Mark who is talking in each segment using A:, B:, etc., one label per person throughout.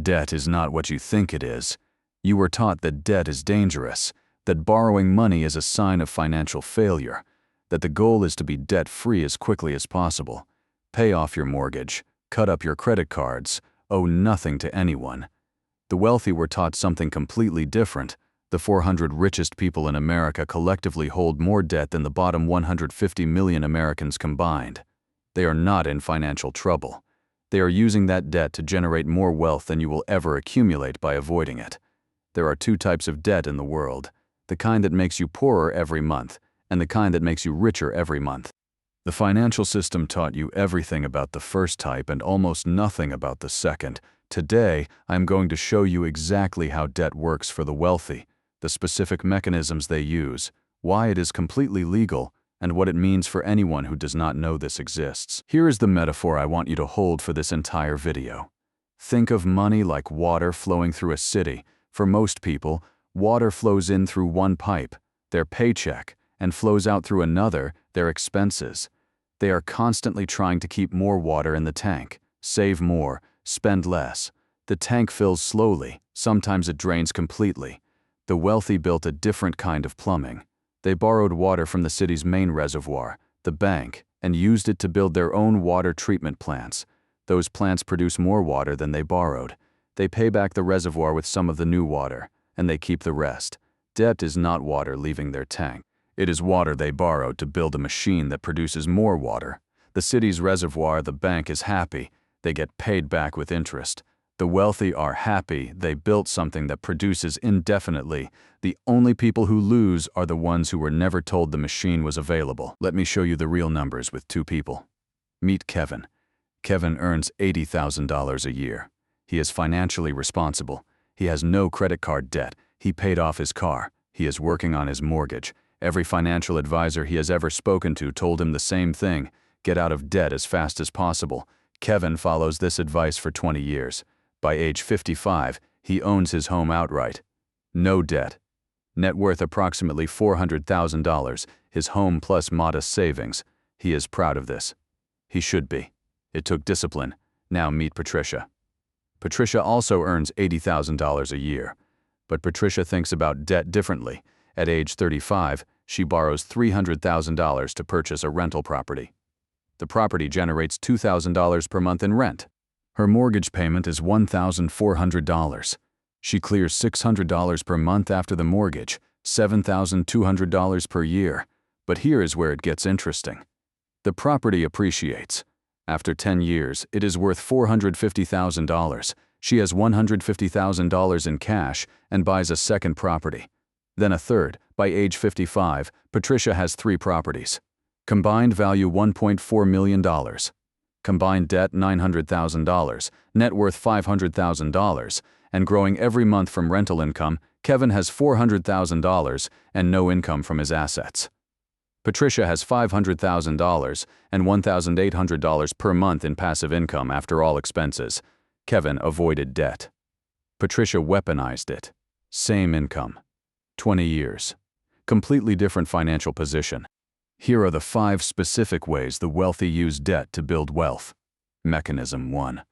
A: Debt is not what you think it is. You were taught that debt is dangerous, that borrowing money is a sign of financial failure, that the goal is to be debt-free as quickly as possible. Pay off your mortgage, cut up your credit cards, owe nothing to anyone. The wealthy were taught something completely different. The 400 richest people in America collectively hold more debt than the bottom 150 million Americans combined. They are not in financial trouble. They are using that debt to generate more wealth than you will ever accumulate by avoiding it. There are two types of debt in the world: the kind that makes you poorer every month, and the kind that makes you richer every month. The financial system taught you everything about the first type and almost nothing about the second. Today, I'm going to show you exactly how debt works for the wealthy, the specific mechanisms they use, why it is completely legal, and what it means for anyone who does not know this exists. Here is the metaphor I want you to hold for this entire video. Think of money like water flowing through a city. For most people, water flows in through one pipe, their paycheck, and flows out through another, their expenses. They are constantly trying to keep more water in the tank, save more, spend less. The tank fills slowly, sometimes it drains completely. The wealthy built a different kind of plumbing. They borrowed water from the city's main reservoir, the bank, and used it to build their own water treatment plants. Those plants produce more water than they borrowed. They pay back the reservoir with some of the new water, and they keep the rest. Debt is not water leaving their tank. It is water they borrowed to build a machine that produces more water. The city's reservoir, the bank, is happy. They get paid back with interest. The wealthy are happy they built something that produces indefinitely. The only people who lose are the ones who were never told the machine was available. Let me show you the real numbers with two people. Meet Kevin. Kevin earns $80,000 a year. He is financially responsible. He has no credit card debt. He paid off his car. He is working on his mortgage. Every financial advisor he has ever spoken to told him the same thing: get out of debt as fast as possible. Kevin follows this advice for 20 years. By age 55, he owns his home outright. No debt. Net worth approximately $400,000, his home plus modest savings. He is proud of this. He should be. It took discipline. Now meet Patricia. Patricia also earns $80,000 a year. But Patricia thinks about debt differently. At age 35, she borrows $300,000 to purchase a rental property. The property generates $2,000 per month in rent. Her mortgage payment is $1,400. She clears $600 per month after the mortgage, $7,200 per year. But here is where it gets interesting. The property appreciates. After 10 years, it is worth $450,000. She has $150,000 in cash and buys a second property. Then a third. By age 55, Patricia has 3 properties. Combined value $1.4 million. Combined debt $900,000, net worth $500,000, and growing every month from rental income. Kevin has $400,000 and no income from his assets. Patricia has $500,000 and $1,800 per month in passive income after all expenses. Kevin avoided debt. Patricia weaponized it. Same income. 20 years. Completely different financial position. Here are the 5 specific ways the wealthy use debt to build wealth. Mechanism 1.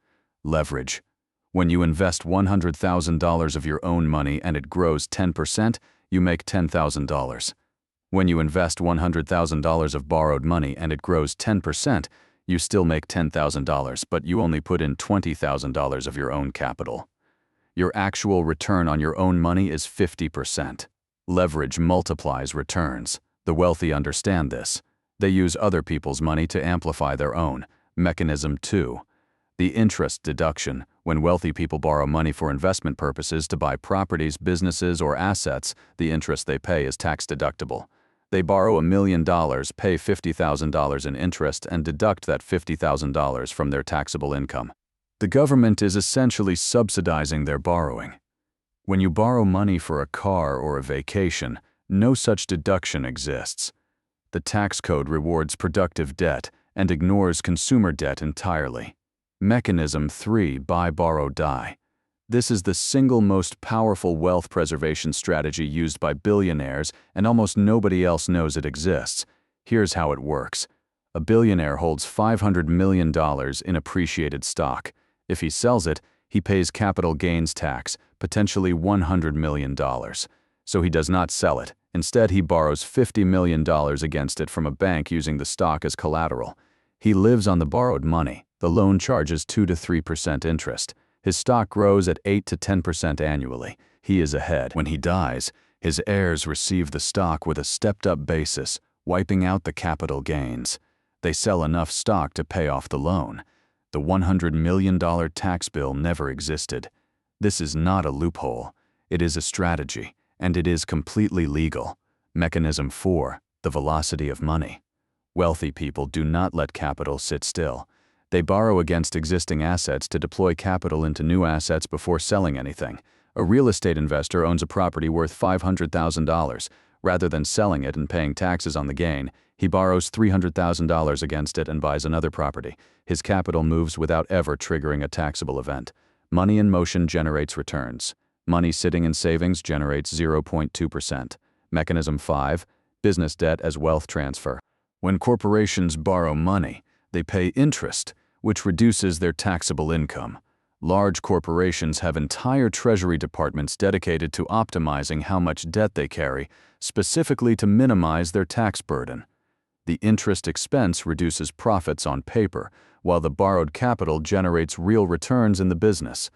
A: Leverage. When you invest $100,000 of your own money and it grows 10%, you make $10,000. When you invest $100,000 of borrowed money and it grows 10%, you still make $10,000, but you only put in $20,000 of your own capital. Your actual return on your own money is 50%. Leverage multiplies returns. The wealthy understand this. They use other people's money to amplify their own. Mechanism 2. The interest deduction. When wealthy people borrow money for investment purposes to buy properties, businesses, or assets, the interest they pay is tax deductible. They borrow $1 million, pay $50,000 in interest, and deduct that $50,000 from their taxable income. The government is essentially subsidizing their borrowing. When you borrow money for a car or a vacation, no such deduction exists. The tax code rewards productive debt and ignores consumer debt entirely. Mechanism 3. Buy, borrow, die. This is the single most powerful wealth preservation strategy used by billionaires, and almost nobody else knows it exists. Here's how it works. A billionaire holds $500 million in appreciated stock. If he sells it, He pays capital gains tax, potentially $100 million. So he does not sell it. Instead, he borrows $50 million against it from a bank using the stock as collateral. He lives on the borrowed money. The loan charges 2 to 3% interest. His stock grows at 8 to 10% annually. He is ahead. When he dies, his heirs receive the stock with a stepped-up basis, wiping out the capital gains. They sell enough stock to pay off the loan. The $100 million tax bill never existed. This is not a loophole. It is a strategy, and it is completely legal. Mechanism 4, the velocity of money. Wealthy people do not let capital sit still. They borrow against existing assets to deploy capital into new assets before selling anything. A real estate investor owns a property worth $500,000. Rather than selling it and paying taxes on the gain, he borrows $300,000 against it and buys another property. His capital moves without ever triggering a taxable event. Money in motion generates returns. Money sitting in savings generates 0.2%. Mechanism 5, business debt as wealth transfer. When corporations borrow money, they pay interest, which reduces their taxable income. Large corporations have entire treasury departments dedicated to optimizing how much debt they carry, specifically to minimize their tax burden. The interest expense reduces profits on paper, while the borrowed capital generates real returns in the business.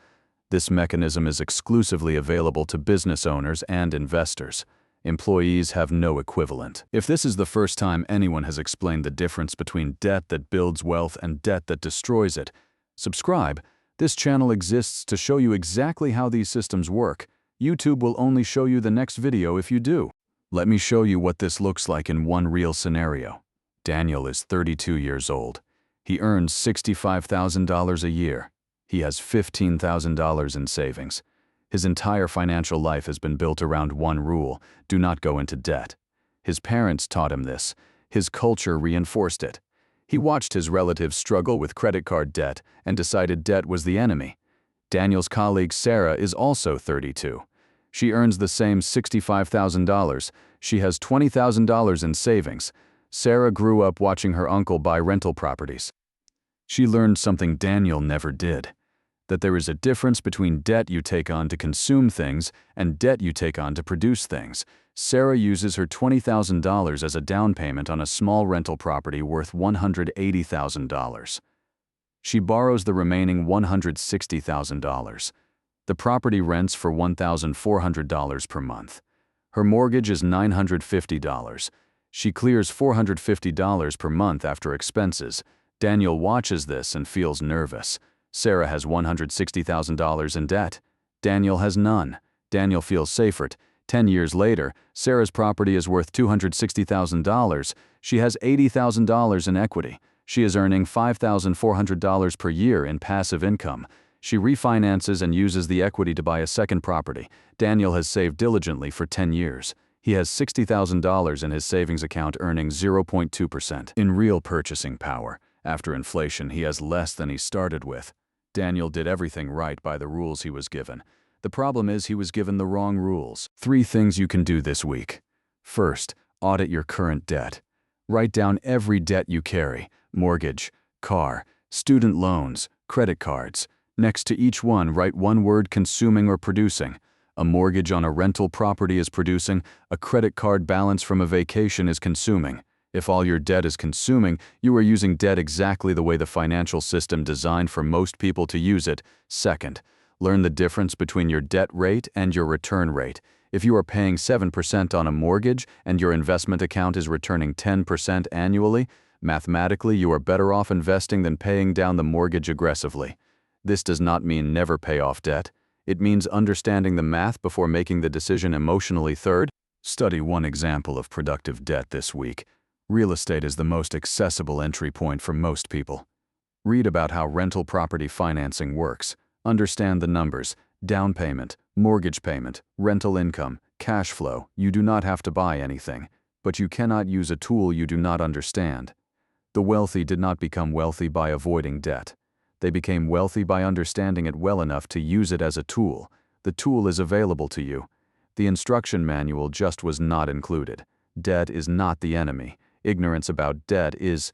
A: This mechanism is exclusively available to business owners and investors. Employees have no equivalent. If this is the first time anyone has explained the difference between debt that builds wealth and debt that destroys it, subscribe. This channel exists to show you exactly how these systems work. YouTube will only show you the next video if you do. Let me show you what this looks like in one real scenario. Daniel is 32 years old. He earns $65,000 a year. He has $15,000 in savings. His entire financial life has been built around one rule: do not go into debt. His parents taught him this. His culture reinforced it. He watched his relatives struggle with credit card debt and decided debt was the enemy. Daniel's colleague Sarah is also 32. She earns the same $65,000. She has $20,000 in savings. Sarah grew up watching her uncle buy rental properties. She learned something Daniel never did: that there is a difference between debt you take on to consume things and debt you take on to produce things. Sarah uses her $20,000 as a down payment on a small rental property worth $180,000. She borrows the remaining $160,000. The property rents for $1,400 per month. Her mortgage is $950. She clears $450 per month after expenses. Daniel watches this and feels nervous. Sarah has $160,000 in debt. Daniel has none. Daniel feels safer. 10 years later, Sarah's property is worth $260,000. She has $80,000 in equity. She is earning $5,400 per year in passive income. She refinances and uses the equity to buy a second property. Daniel has saved diligently for 10 years. He has $60,000 in his savings account, earning 0.2%. In real purchasing power, after inflation, he has less than he started with. Daniel did everything right by the rules he was given. The problem is he was given the wrong rules. 3 things you can do this week. First, audit your current debt. Write down every debt you carry: mortgage, car, student loans, credit cards. Next to each one, write one word: consuming or producing. A mortgage on a rental property is producing. A credit card balance from a vacation is consuming. If all your debt is consuming, you are using debt exactly the way the financial system designed for most people to use it. Second, learn the difference between your debt rate and your return rate. If you are paying 7% on a mortgage and your investment account is returning 10% annually, mathematically you are better off investing than paying down the mortgage aggressively. This does not mean never pay off debt. It means understanding the math before making the decision emotionally. Third, study one example of productive debt this week. Real estate is the most accessible entry point for most people. Read about how rental property financing works. Understand the numbers: down payment, mortgage payment, rental income, cash flow. You do not have to buy anything, but you cannot use a tool you do not understand. The wealthy did not become wealthy by avoiding debt. They became wealthy by understanding it well enough to use it as a tool. The tool is available to you. The instruction manual just was not included. Debt is not the enemy. Ignorance about debt is.